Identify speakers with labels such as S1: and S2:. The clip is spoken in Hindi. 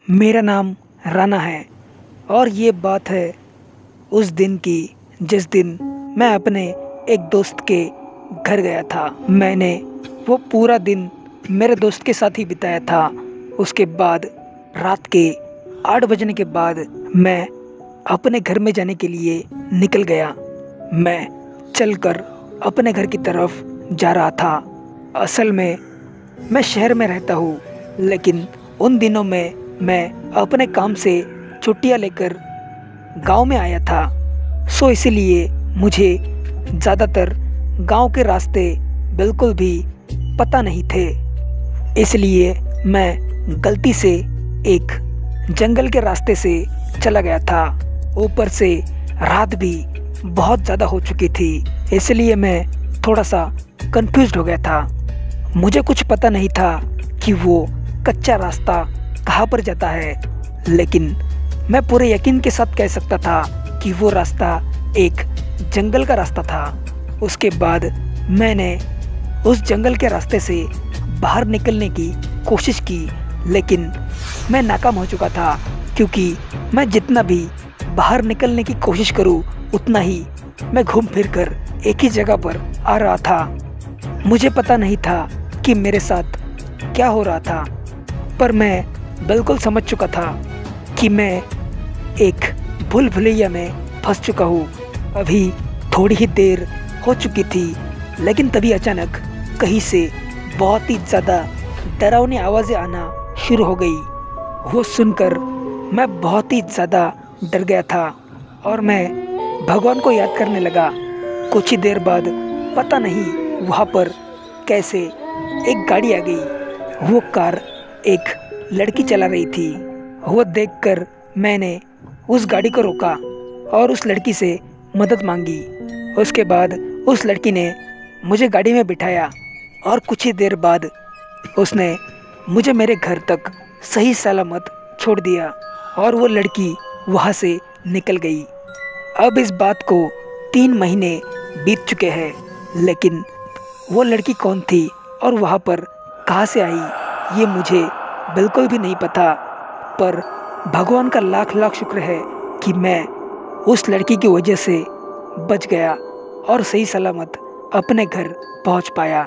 S1: मेरा नाम राना है और ये बात है उस दिन की जिस दिन मैं अपने एक दोस्त के घर गया था। मैंने वो पूरा दिन मेरे दोस्त के साथ ही बिताया था। उसके बाद रात के 8 बजने के बाद मैं अपने घर में जाने के लिए निकल गया। मैं चलकर अपने घर की तरफ जा रहा था। असल में मैं शहर में रहता हूँ, लेकिन उन दिनों में मैं अपने काम से छुट्टियाँ लेकर गांव में आया था। सो इसलिए मुझे ज़्यादातर गांव के रास्ते बिल्कुल भी पता नहीं थे। इसलिए मैं गलती से एक जंगल के रास्ते से चला गया था। ऊपर से रात भी बहुत ज़्यादा हो चुकी थी, इसलिए मैं थोड़ा सा कंफ्यूज्ड हो गया था। मुझे कुछ पता नहीं था कि वो कच्चा रास्ता कहाँ पर जाता है, लेकिन मैं पूरे यकीन के साथ कह सकता था कि वो रास्ता एक जंगल का रास्ता था। उसके बाद मैंने उस जंगल के रास्ते से बाहर निकलने की कोशिश की, लेकिन मैं नाकाम हो चुका था, क्योंकि मैं जितना भी बाहर निकलने की कोशिश करूं उतना ही मैं घूम फिर कर एक ही जगह पर आ रहा था। मुझे पता नहीं था कि मेरे साथ क्या हो रहा था, पर मैं बिल्कुल समझ चुका था कि मैं एक भूल भुलैया में फंस चुका हूँ। अभी थोड़ी ही देर हो चुकी थी, लेकिन तभी अचानक कहीं से बहुत ही ज़्यादा डरावनी आवाज़ें आना शुरू हो गई। वो सुनकर मैं बहुत ही ज़्यादा डर गया था और मैं भगवान को याद करने लगा। कुछ ही देर बाद पता नहीं वहाँ पर कैसे एक गाड़ी आ गई। वो कार एक लड़की चला रही थी। वो देखकर मैंने उस गाड़ी को रोका और उस लड़की से मदद मांगी। उसके बाद उस लड़की ने मुझे गाड़ी में बिठाया और कुछ ही देर बाद उसने मुझे मेरे घर तक सही सलामत छोड़ दिया और वो लड़की वहाँ से निकल गई। अब इस बात को 3 महीने बीत चुके हैं, लेकिन वो लड़की कौन थी और वहाँ पर कहाँ से आई ये मुझे बिल्कुल भी नहीं पता। पर भगवान का लाख लाख शुक्र है कि मैं उस लड़की की वजह से बच गया और सही सलामत अपने घर पहुँच पाया।